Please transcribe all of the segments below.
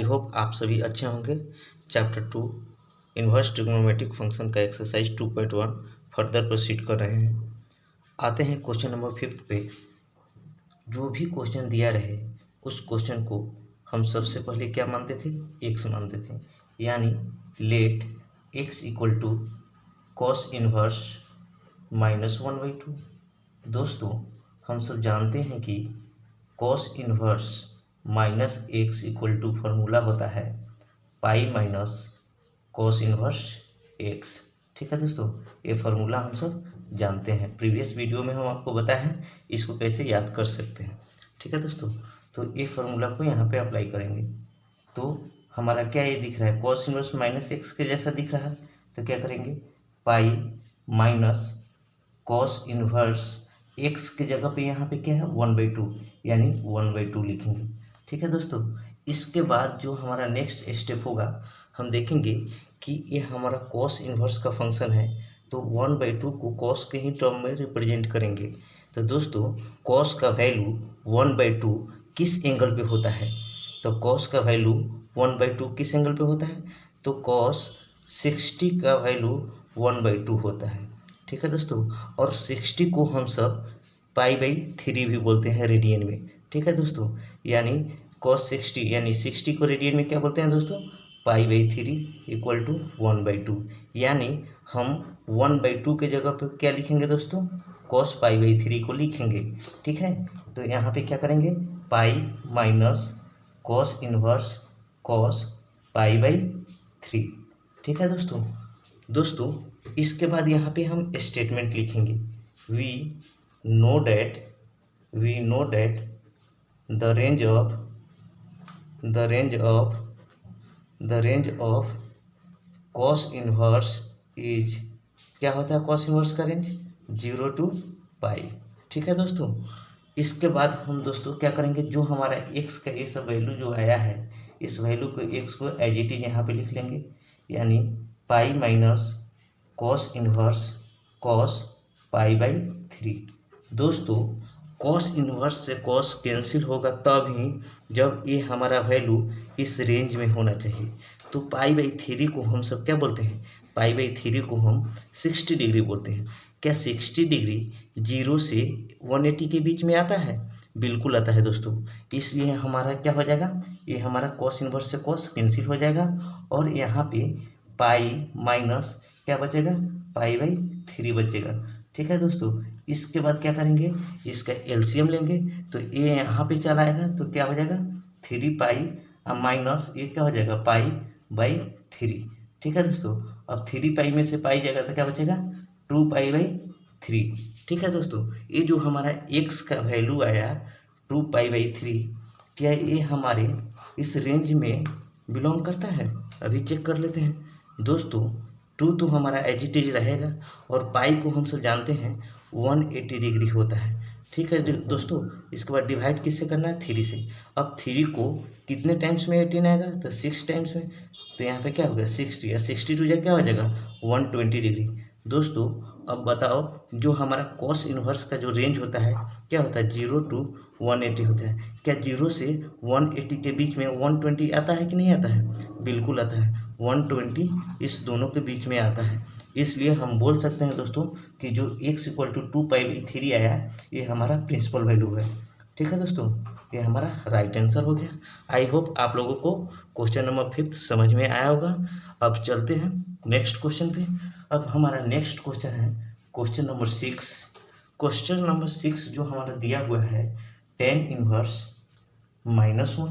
Hope आप सभी अच्छे होंगे। चैप्टर 2 इन्वर्स ट्रिग्नोमेट्रिक फंक्शन का एक्सरसाइज 2.1 फर्दर प्रोसीड कर रहे हैं। आते हैं क्वेश्चन नंबर 5 पे। जो भी क्वेश्चन दिया रहे उस क्वेश्चन को हम सबसे पहले क्या मानते थे, एक्स मानते थे, यानी let x equal to cos inverse -1/2। दोस्तों हम सब जानते हैं कि cos inverse -x equal to formula होता है pi minus cos inverse x। ठीक है दोस्तों, ये फार्मूला हम सब जानते हैं, प्रीवियस वीडियो में हम आपको बताए हैं इसको कैसे याद कर सकते हैं। ठीक है दोस्तों, तो ये फार्मूला को यहाँ पे अप्लाई करेंगे तो हमारा क्या ये दिख रहा है, कॉस इन्वर्स -x के जैसा दिख रहा है। तो क्या करेंगे, पाई माइनस कॉस इन्वर्स x के जगह पे यहाँ पे क्या है 1/2, यानी 1/2 लिखेंगे। ठीक है दोस्तों, इसके बाद जो हमारा नेक्स्ट स्टेप होगा, हम देखेंगे कि ये हमारा कॉस इन्वर्स का फंक्शन है तो 1/2 को कॉस के ही टर्म में रिप्रेजेंट करेंगे। तो दोस्तों कॉस का वैल्यू 1/2 किस एंगल पे होता है, तो कॉस का वैल्यू 1/2 किस एंगल पे होता है, तो कॉस 60 का वैल्यू 1/2 होता है। ठीक है दोस्तों, और 60 को हम सब π/3 भी बोलते हैं रेडियन में। ठीक है दोस्तों, यानी cos 60 यानी 60 को रेडियन में क्या बोलते हैं दोस्तों, π/3 इक्वल टू 1/2, यानी हम 1/2 के जगह पे क्या लिखेंगे दोस्तों, cos π/3 को लिखेंगे। ठीक है, तो यहाँ पे क्या करेंगे, पाई माइनस कॉस इन्वर्स cos π/3। ठीक है दोस्तों इसके बाद यहाँ पे हम स्टेटमेंट लिखेंगे, we know that the range of cos inverse is, क्या होता है कॉस इन्वर्स का रेंज 0 to π। ठीक है दोस्तों, इसके बाद हम दोस्तों क्या करेंगे, जो हमारा एक्स का ये सब वैल्यू जो आया है, इस वैल्यू को एक्स को एज इट इज यहाँ पे लिख लेंगे, यानी pi minus cos inverse cos π/3। दोस्तों कॉस इन्वर्स से कॉस कैंसिल होगा तब ही जब ये हमारा वैल्यू इस रेंज में होना चाहिए। तो π/3 को हम सब क्या बोलते हैं, π/3 को हम 60 डिग्री बोलते हैं। क्या 60 डिग्री 0 से 180 के बीच में आता है, बिल्कुल आता है दोस्तों। इसलिए हमारा क्या हो जाएगा, ये हमारा कॉस इन्वर्स से कॉस कैंसिल हो जाएगा और यहाँ पे पाई माइनस क्या बचेगा, π/3 बचेगा। ठीक है दोस्तों, इसके बाद क्या करेंगे, इसका एलसीएम लेंगे तो ये यहाँ पे चला आएगा तो क्या हो जाएगा 3 पाई माइनस ये क्या हो जाएगा π/3। ठीक है दोस्तों, अब 3 पाई में से पाई जाएगा तो क्या बचेगा 2 π/3। ठीक है दोस्तों, ये जो हमारा x का वैल्यू आया 2 π/3, क्या ये हमारे इस रेंज में बिलोंग करता है, अभी चेक कर लेते हैं। दोस्तों 2 तो हमारा एज इट इज रहेगा और पाई को हम सब जानते हैं 180 डिग्री होता है। ठीक है दोस्तों, इसके बाद डिवाइड किससे करना है, 3 से। अब 3 को कितने टाइम्स में 18 आएगा, तो 6 टाइम्स में, तो यहाँ पे क्या होगा 60 या 62 क्या हो जाएगा 120 डिग्री। दोस्तों अब बताओ, जो हमारा कॉस इन्वर्स का जो रेंज होता है क्या होता है 0 to 180 होता है। क्या 0 से 180 के बीच में 120 आता है कि नहीं आता है, बिल्कुल आता है, 120 इस दोनों के बीच में आता है। इसलिए हम बोल सकते हैं दोस्तों कि जो x इक्वल टू 2 π/3 आया ये हमारा प्रिंसिपल वैल्यू है। ठीक है दोस्तों, ये हमारा राइट आंसर हो गया। आई होप आप लोगों को क्वेश्चन नंबर 5 समझ में आया होगा। अब चलते हैं नेक्स्ट क्वेश्चन पे। अब हमारा नेक्स्ट क्वेश्चन है क्वेश्चन नंबर 6। क्वेश्चन नंबर 6 जो हमारा दिया हुआ है tan इनवर्स -1।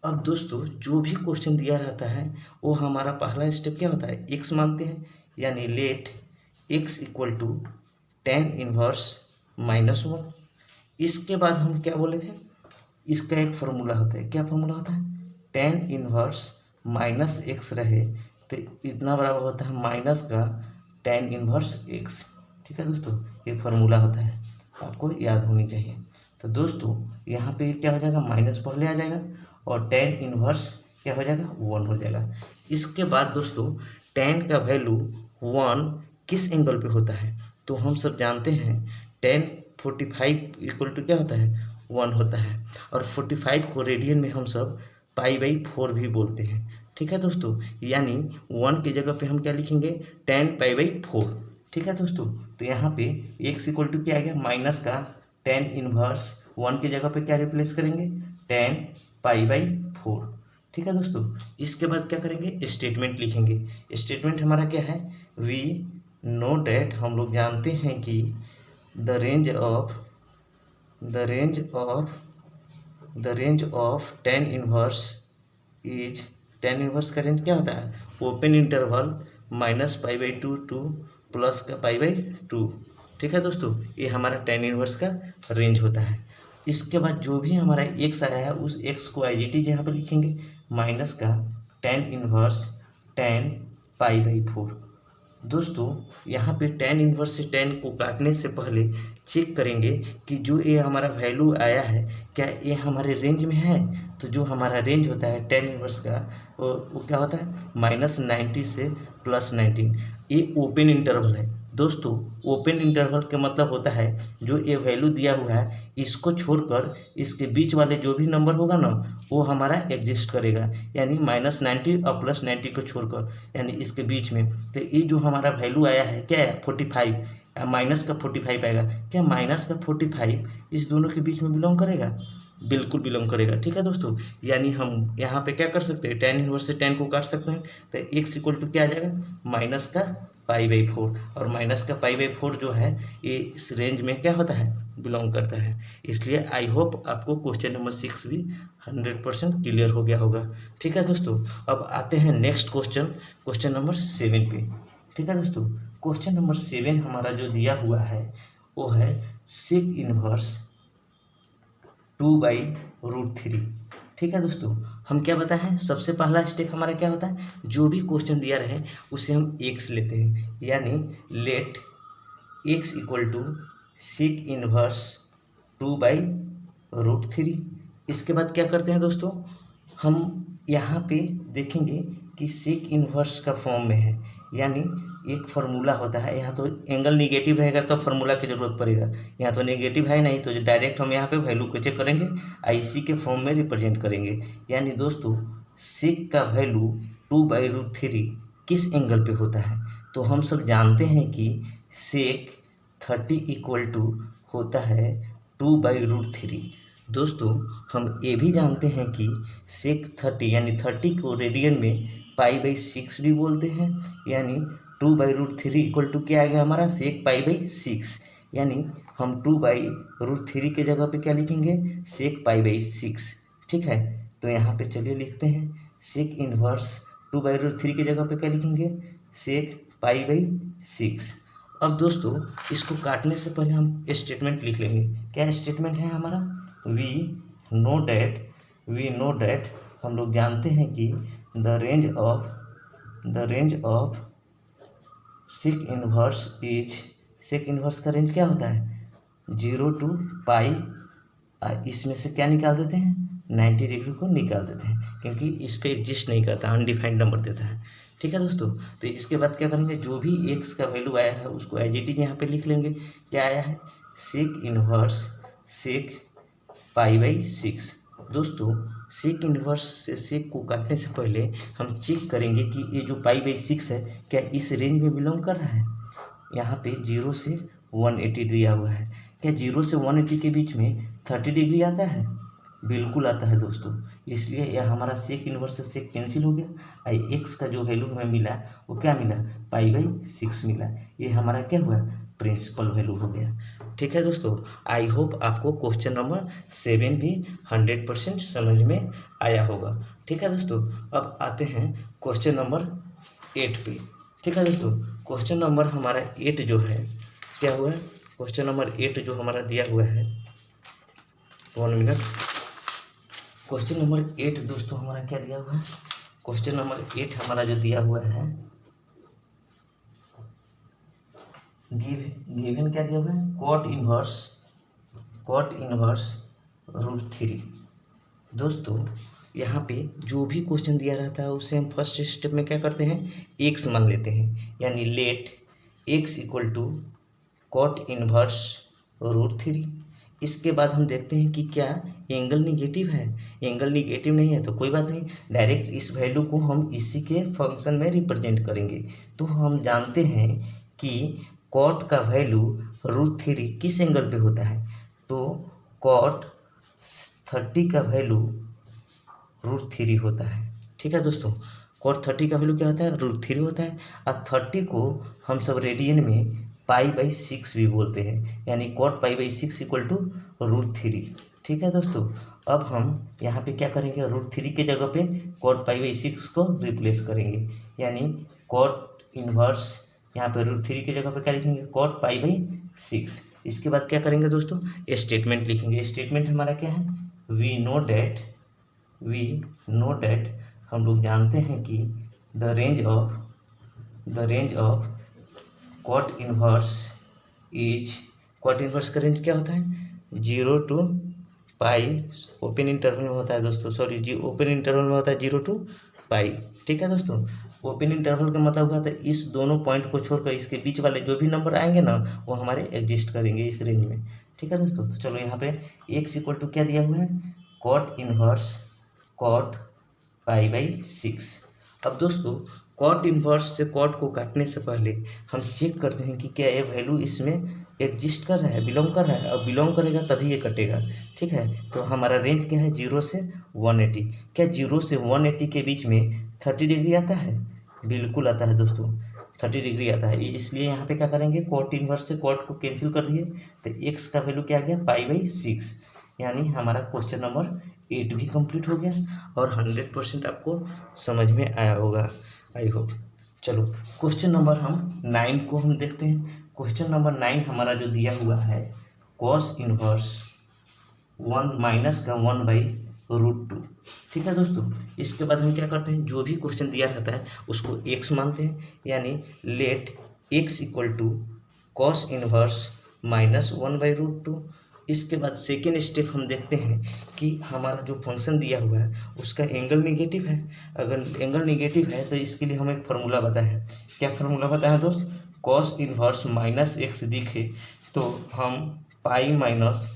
अब दोस्तों जो भी क्वेश्चन दिया रहता है वो हमारा पहला स्टेप क्या होता है, x मानते हैं, यानी let x equal to tan inverse -1। इसके बाद हम क्या बोले थे, इसका एक फार्मूला होता है, क्या फार्मूला होता है, tan इनवर्स -x रहे तो इतना बराबर होता है माइनस का tan इनवर्स x। ठीक है दोस्तों, ये फार्मूला होता है, आपको याद होनी चाहिए। तो दोस्तों यहाँ पे क्या हो जाएगा, माइनस पहले आ जाएगा और tan इनवर्स क्या हो जाएगा 1 हो जाएगा। इसके बाद दोस्तों tan का वैल्यू 1 किस एंगल पे होता है, तो हम सब जानते हैं tan 45 इक्वल टू क्या होता है 1 होता है, और 45 को रेडियन में हम सब π/4 भी बोलते हैं। ठीक है दोस्तों, यानी 1 की जगह पे हम क्या लिखेंगे, tan π/4। ठीक है दोस्तों, तो यहाँ पे x इक्वल टू क्या आ गया, माइनस का tan इनवर्स 1 की जगह पे क्या रिप्लेस करेंगे, tan π/4। ठीक है दोस्तों, इसके बाद क्या करेंगे, स्टेटमेंट लिखेंगे। स्टेटमेंट हमारा क्या है, वी नो डैट, हम लोग जानते हैं कि the range of tan inverse is, tan inverse का रेंज क्या होता है, ओपन इंटरवल -π/2 टू प्लस का π/2। ठीक है दोस्तों, ये हमारा tan इनवर्स का रेंज होता है। इसके बाद जो भी हमारा x आया है उस x को एज इट इज यहाँ पर लिखेंगे, माइनस का tan इनवर्स tan π/4। दोस्तों यहाँ पे tan इनवर्स से tan को काटने से पहले चेक करेंगे कि जो ये हमारा वैल्यू आया है क्या ये हमारे रेंज में है। तो जो हमारा रेंज होता है tan इनवर्स का वो क्या होता है, -90 से +19। ये ओपन इंटरवल है दोस्तों। ओपन इंटरवल का मतलब होता है जो ये वैल्यू दिया हुआ है इसको छोड़कर इसके बीच वाले जो भी नंबर होगा ना वो हमारा एग्जिस्ट करेगा, यानी -90 और +90 को छोड़कर, यानी इसके बीच में। तो ये जो हमारा वैल्यू आया है क्या है, 45, माइनस का 45 आएगा। क्या माइनस का 45 इस दोनों के बीच में बिलोंग करेगा, बिल्कुल बिलोंग करेगा। ठीक है दोस्तों, यानी हम यहाँ पे क्या कर सकते हैं, tan इनवर्स से tan को काट सकते हैं। तो x इक्वल टू क्या आ जाएगा, माइनस का π/4, और माइनस का π/4 जो है ये इस रेंज में क्या होता है, बिलोंग करता है। इसलिए आई होप आपको क्वेश्चन नंबर 6 भी 100% क्लियर हो गया होगा। ठीक है दोस्तों, अब आते हैं नेक्स्ट क्वेश्चन नंबर 7 पे। ठीक है दोस्तों, क्वेश्चन नंबर 7 हमारा जो दिया हुआ है वो है सेक इनवर्स 2/√3। ठीक है दोस्तों, हम क्या बताएं, सबसे पहला स्टेप हमारा क्या होता है, जो भी क्वेश्चन दिया रहे उसे हम x लेते हैं, यानी let x equal to sec inverse 2/√3। इसके बाद क्या करते हैं दोस्तों, हम यहाँ पे देखेंगे कि सेक इनवर्स का फॉर्म में है, यानी एक फार्मूला होता है। यहाँ तो एंगल निगेटिव रहेगा तो फार्मूला की जरूरत पड़ेगा, यहाँ तो नेगेटिव है नहीं, तो डायरेक्ट हम यहाँ पे वैल्यू को चेक करेंगे, IC के फॉर्म में रिप्रेजेंट करेंगे। यानी दोस्तों सेक का वैल्यू 2/√3 किस एंगल पे होता है, तो हम सब जानते हैं कि सेक 30 इक्वल टू होता है 2/√3। दोस्तों हम ये भी जानते हैं कि सेक 30 यानी 30 को रेडियन में π/6 भी बोलते हैं, यानी 2/√3 इक्वल टू क्या आ गया हमारा, सेक π/6। यानी हम 2/√3 के जगह पे क्या लिखेंगे, सेक π/6। ठीक है, तो यहाँ पे चलिए लिखते हैं सेक इनवर्स 2/√3 की जगह पे क्या लिखेंगे, सेक π/6। अब दोस्तों इसको काटने से पहले हम स्टेटमेंट लिख लेंगे। क्या स्टेटमेंट है हमारा, वी नो डैट, हम लोग जानते हैं कि the range of sec inverse is, sec inverse का रेंज क्या होता है 0 to π। इसमें से क्या निकाल देते हैं, 90 डिग्री को निकाल देते हैं, क्योंकि इस पे एग्जिस्ट नहीं करता, अनडिफाइंड नंबर देता है। ठीक है दोस्तों, तो इसके बाद क्या करेंगे, जो भी x का वैल्यू आया है उसको एज इट इज यहाँ पे लिख लेंगे। क्या आया है, सेक इनवर्स सेक π/6। दोस्तों सेक इनवर्स से सेक को काटने से पहले हम चेक करेंगे कि ये जो π/6 है क्या इस रेंज में बिलोंग कर रहा है। यहाँ पे 0 से 180 दिया हुआ है, क्या 0 से 180 के बीच में 30 डिग्री आता है, बिल्कुल आता है दोस्तों। इसलिए यह हमारा सेक इनवर्स से सेक कैंसिल हो गया। x का जो वैल्यू हमें मिला वो क्या मिला, π/6 मिला। ये हमारा क्या हुआ, प्रिंसिपल वैल्यू हो गया। ठीक है दोस्तों, आई होप आपको क्वेश्चन नंबर 7 भी 100% समझ में आया होगा। ठीक है दोस्तों, अब आते हैं क्वेश्चन नंबर 8 पे। ठीक है दोस्तों, क्वेश्चन नंबर हमारा 8 जो है क्या हुआ है, क्वेश्चन नंबर 8 जो हमारा दिया हुआ है, 1 मिनट। क्वेश्चन नंबर 8 दोस्तों हमारा क्या दिया हुआ है, क्वेश्चन नंबर 8 हमारा जो दिया हुआ है, गिवन क्या दिया हुआ है, कॉट इनवर्स √3। दोस्तों यहाँ पे जो भी क्वेश्चन दिया रहता है उससे हम फर्स्ट स्टेप में क्या करते हैं, x मान लेते हैं, यानी let x equal to cot inverse √3। इसके बाद हम देखते हैं कि क्या एंगल निगेटिव है। एंगल निगेटिव नहीं है तो कोई बात नहीं, डायरेक्ट इस वैल्यू को हम इसी के फंक्शन में रिप्रेजेंट करेंगे। तो हम जानते हैं कि कॉट का वैल्यू √3 किस एंगल पे होता है, तो कॉट 30 का वैल्यू √3 होता है। ठीक है दोस्तों, कॉट 30 का वैल्यू क्या होता है, √3 होता है। और 30 को हम सब रेडियन में π/6 भी बोलते हैं, यानी कॉट π/6 इक्वल टू √3। ठीक है दोस्तों, अब हम यहाँ पे क्या करेंगे, √3 के जगह पे कॉट π/6 को रिप्लेस करेंगे, यानी कॉट इनवर्स यहाँ पे √3 की जगह पे क्या लिखेंगे, कॉट π/6। इसके बाद क्या करेंगे दोस्तों, स्टेटमेंट लिखेंगे। स्टेटमेंट हमारा क्या है, वी नो डैट हम लोग जानते हैं कि the range of cot inverse is, cot inverse का रेंज क्या होता है, 0 to π, ओपन इंटरवल में होता है दोस्तों, ओपन इंटरवल में होता है 0 to π। ठीक है दोस्तों, ओपन इंटरवल का मतलब हुआ था इस दोनों पॉइंट को छोड़कर इसके बीच वाले जो भी नंबर आएंगे ना वो हमारे एग्जिस्ट करेंगे इस रेंज में। ठीक है दोस्तों, तो चलो यहाँ पे x इक्वल टू क्या दिया हुआ है, कॉट इनवर्स कॉट π/6। अब दोस्तों कॉट इनवर्स से कॉट को काटने से पहले हम चेक करते हैं कि क्या ये वैल्यू इसमें एग्जिस्ट कर रहा है, बिलोंग कर रहा है, और बिलोंग करेगा तभी ये कटेगा। ठीक है, तो हमारा रेंज क्या है, 0 से 180। क्या 0 से 180 के बीच में 30 डिग्री आता है, बिल्कुल आता है दोस्तों, 30 डिग्री आता है। इसलिए यहाँ पे क्या करेंगे, कॉट इनवर्स से कॉट को कैंसिल कर दिए, तो x का वैल्यू क्या आ गया, π/6, यानी हमारा क्वेश्चन नंबर 8 भी कंप्लीट हो गया और 100% आपको समझ में आया होगा, आई होप। चलो क्वेश्चन नंबर 9 को हम देखते हैं। क्वेश्चन नंबर 9 हमारा जो दिया हुआ है, कॉस इनवर्स 1 - 1/√2। ठीक है दोस्तों, इसके बाद हम क्या करते हैं, जो भी क्वेश्चन दिया रहता है उसको x मानते हैं, यानी let x equal to cos inverse -1/√2। इसके बाद सेकेंड स्टेप हम देखते हैं कि हमारा जो फंक्शन दिया हुआ है उसका एंगल निगेटिव है। अगर एंगल निगेटिव है तो इसके लिए हमें एक फार्मूला पता है। क्या फार्मूला पता है दोस्त, कॉस इनवर्स -x दिखे तो हम पाई माइनस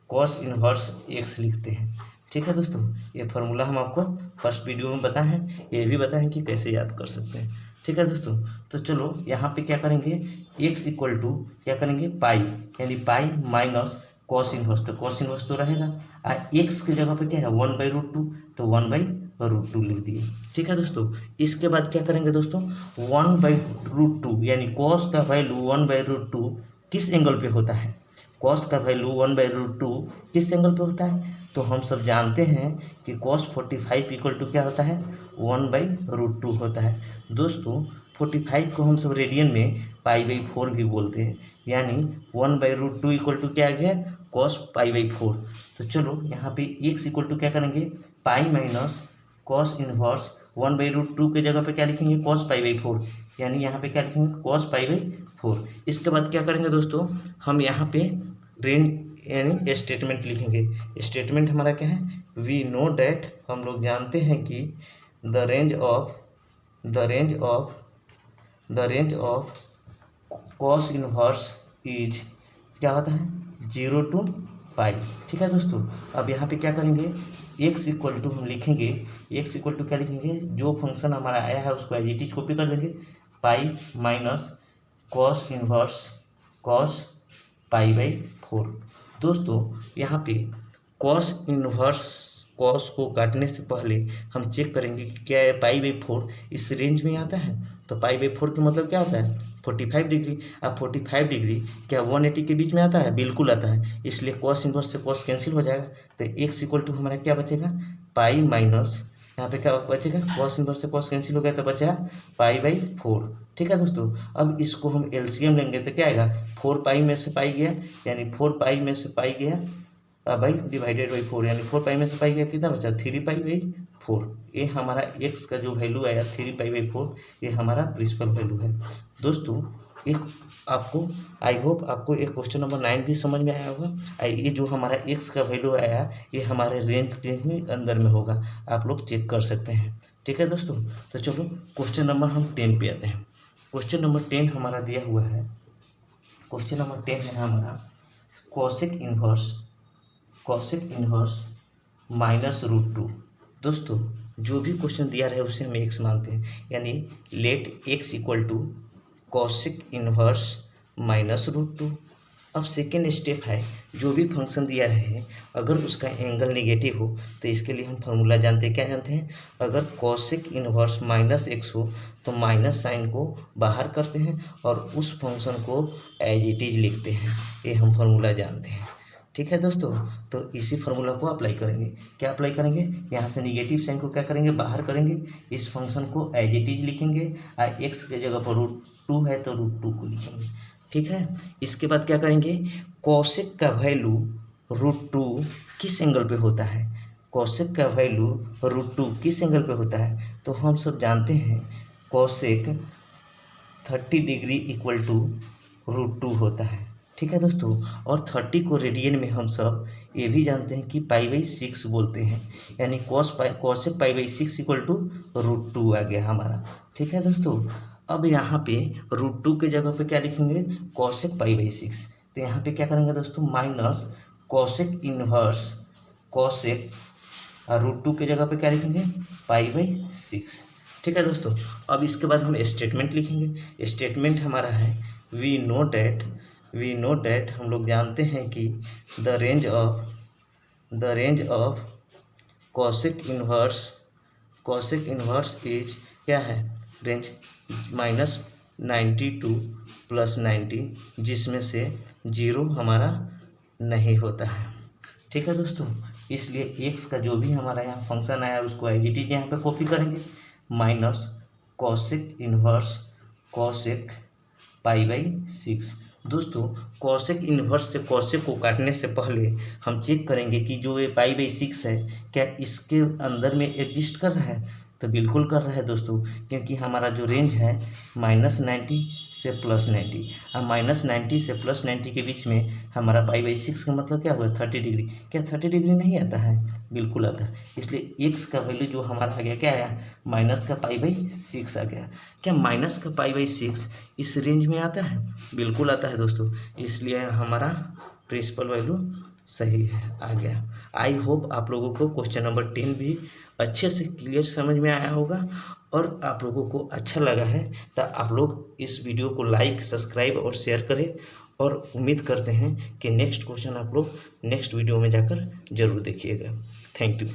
कॉस इनवर्स x लिखते हैं। ठीक है दोस्तों, ये फार्मूला हम आपको फर्स्ट वीडियो में बताए हैं, ये भी बताएं कि कैसे याद कर सकते हैं। ठीक है दोस्तों, तो चलो यहाँ पे क्या करेंगे, x इक्वल टू क्या करेंगे, पाई, यानी पाई माइनस कॉस इनवर्स, तो कॉस इनवर्स तो रहेगा, और x की जगह पे क्या है 1/√2, तो 1/√2 लिख दिए। ठीक है दोस्तों, इसके बाद क्या करेंगे दोस्तों, 1/√2 यानी कॉस का वैल्यू 1/√2 किस एंगल पे होता है, कॉस का वैल्यू 1/√2 किस एंगल पे होता है, तो हम सब जानते हैं कि cos 45 इक्वल टू क्या होता है, 1/√2 होता है। दोस्तों 45 को हम सब रेडियन में π/4 भी बोलते हैं, यानी 1/√2 इक्वल टू क्या आ गया, cos π/4। तो चलो यहाँ पे x इक्वल टू क्या करेंगे, पाई माइनस कॉस इनवर्स 1/√2 के जगह पे क्या लिखेंगे, cos π/4, यानी यहाँ पे क्या लिखेंगे, cos π/4। इसके बाद क्या करेंगे दोस्तों, हम यहाँ पे रेंज यानी स्टेटमेंट लिखेंगे। स्टेटमेंट हमारा क्या है, वी नो डैट, हम लोग जानते हैं कि the range of cos inverse is क्या होता है, 0 to π। ठीक है दोस्तों, अब यहाँ पे क्या करेंगे, x इक्वल टू हम लिखेंगे, x इक्वल टू क्या लिखेंगे, जो फंक्शन हमारा आया है उसको एज इट इज कॉपी कर देंगे, पाई माइनस कॉस इनवर्स cos π/4। दोस्तों यहाँ पे कॉस इनवर्स, कॉस को काटने से पहले हम चेक करेंगे कि क्या है π/4 इस रेंज में आता है, तो π/4 का मतलब क्या होता है, 45 डिग्री। अब 45 डिग्री क्या 180 के बीच में आता है, बिल्कुल आता है, इसलिए कॉस इनवर्स से कॉस कैंसिल हो जाएगा, तो x इक्वल टू हमारा क्या बचेगा, पाई माइनस, यहाँ पे क्या बचेगा, कॉस इनवर्स से कॉस कैंसिल हो गया तो बचेगा π/4। ठीक है दोस्तों, अब इसको हम एलसीएम लेंगे तो क्या आएगा, 4 में से पाई गया, यानी 4 में से पाई गया बाई डिवाइडेड बाई 4, यानी 4 में से पाई गया कितना बचा, 3π/4। ये हमारा x का जो वैल्यू आया 3π/4, ये हमारा प्रिंसिपल वैल्यू है। दोस्तों एक आपको, आई होप आपको एक क्वेश्चन नंबर 9 भी समझ में आया होगा। ये जो हमारा x का वैल्यू आया ये हमारे रेंज के ही अंदर में होगा, आप लोग चेक कर सकते हैं। ठीक है दोस्तों, तो चलो क्वेश्चन नंबर हम 10 पे आते हैं। क्वेश्चन नंबर 10 हमारा दिया हुआ है, क्वेश्चन नंबर 10 है हमारा cosec inverse cosec inverse minus root two. दोस्तों जो भी क्वेश्चन दिया रहे उसे हम एक्स मानते हैं, यानी let x equal to cosec inverse minus root two. अब सेकेंड स्टेप है, जो भी फंक्शन दिया रहे अगर उसका एंगल निगेटिव हो तो इसके लिए हम फार्मूला जानते हैं। क्या जानते हैं? अगर कॉसेक इनवर्स माइनस एक्स हो तो माइनस साइन को बाहर करते हैं और उस फंक्शन को एज इट इज लिखते हैं। ये हम फार्मूला जानते हैं। ठीक है दोस्तों, तो इसी फार्मूला को अप्लाई करेंगे। क्या अप्लाई करेंगे? यहाँ से निगेटिव साइन को क्या करेंगे? बाहर करेंगे। इस फंक्शन को एज इट इज लिखेंगे और एक्स के जगह पर रूट टू है तो रूट टू को लिखेंगे। ठीक है, इसके बाद क्या करेंगे? कॉसेक का वैल्यू रूट टू किस एंगल पे होता है? कॉसेक का वैल्यू रूट टू किस एंगल पे होता है? तो हम सब जानते हैं cosec 30 degree equal to root two होता है। ठीक है दोस्तों, और 30 को रेडियन में हम सब ये भी जानते हैं कि π/6 बोलते हैं, यानी cosec π/6 equal to root two आ गया हमारा। ठीक है दोस्तों, अब यहाँ पे रूट टू के जगह पे क्या लिखेंगे? कॉसेक π/6। तो यहाँ पे क्या करेंगे दोस्तों? माइनस कॉसेक इनवर्स कॉसेक और रूट टू के जगह पे क्या लिखेंगे? π/6। ठीक है दोस्तों, अब इसके बाद हम स्टेटमेंट लिखेंगे। स्टेटमेंट हमारा है वी नो डैट हम लोग जानते हैं कि the range of cosec inverse is क्या है? रेंज -90 टू +90, जिसमें से 0 हमारा नहीं होता है। ठीक है दोस्तों, इसलिए एक्स का जो भी हमारा यहाँ फंक्शन आया उसको एज इट इज यहाँ पे कॉपी करेंगे। Minus cosec inverse cosec π/6। दोस्तों कॉसेक इनवर्स से कॉसेक को काटने से पहले हम चेक करेंगे कि जो ये π/6 है क्या इसके अंदर में एग्जिस्ट कर रहा है? तो बिल्कुल कर रहा है दोस्तों, क्योंकि हमारा जो रेंज है -90 से +90, अब -90 से +90 के बीच में हमारा π/6 का मतलब क्या हुआ? 30 डिग्री। क्या 30 डिग्री नहीं आता है? बिल्कुल आता है। इसलिए एक्स का वैल्यू जो हमारा आ गया क्या आया? माइनस का π/6 आ गया। क्या माइनस का π/6 इस रेंज में आता है? बिल्कुल आता है दोस्तों, इसलिए हमारा प्रिंसिपल वैल्यू सही है, आ गया। आई होप आप लोगों को क्वेश्चन नंबर 10 भी अच्छे से क्लियर समझ में आया होगा और आप लोगों को अच्छा लगा है। तो आप लोग इस वीडियो को लाइक, सब्सक्राइब और शेयर करें और उम्मीद करते हैं कि नेक्स्ट क्वेश्चन आप लोग नेक्स्ट वीडियो में जाकर ज़रूर देखिएगा। Thank you.